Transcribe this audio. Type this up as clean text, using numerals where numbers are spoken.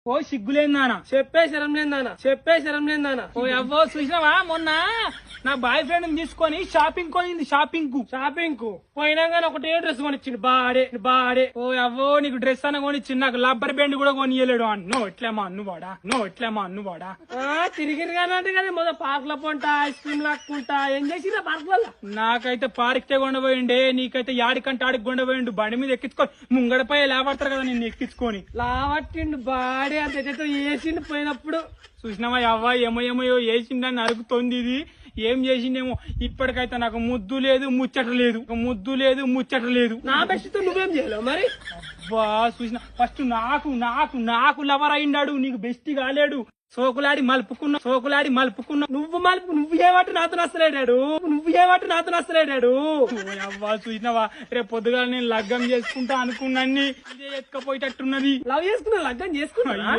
ఓ సిగ్గులేందానా చెప్పే శరం లేదానా ఓ అవ్వో చూసినావా మొన్న నా బాయ్ ఫ్రెండ్ తీసుకొని షాపింగ్ పోయింది షాపింగ్ కు పోయినాగానే ఒకటే డ్రెస్ కొనిచ్చిండు బాడే ఓ అవ్వో నీకు డ్రెస్ అన్న కొనిచ్చింది నాకు లబ్బర్ బ్యాండ్ కూడా కొనియలేడు అన్నో ఎట్లేమా అన్నువాడా తిరిగిరిగానంటే కదా మొదలు పార్క్ లో పొంట ఐస్ క్రీమ్ లాక్కుంటా ఏం చేసినా పార్క్ లలో నాకైతే పార్క్తే కొండపోయిండే నీకైతే యాడికంటే ఆడికి కొండపోయిండు బండి మీద ఎక్కించుకొని ముంగడపై లేపడతారు కదా నిన్ను ఎక్కించుకొని లావట్టిండు బాడే అంత వేసిండు పోయినప్పుడు చూసినావా అవ్వ ఏమో వేసిండని అరుగుతోంది ఇది ఏం చేసిండేమో ఇప్పటికైతే నాకు ముద్దు లేదు ముచ్చట లేదు నా బెస్ట్ నువ్వేం చేయలేవు మరి అబ్బా చూసిన ఫస్ట్ నాకు లవర్ అయిండాడు నీకు బెస్ట్ కాలేడు సోకులాడి మలుపుకున్నా నువ్వు ఏమంటే నాతో నచ్చలేడాడు అవ్వా చూసినావా రేపు పొద్దుగా నేను లగ్గం చేసుకుంటా అనుకున్నాన్ని ఇదే ఎత్తుకపోయేటట్టున్నది లవ్ చేసుకున్నా లగ్గం చేసుకున్నా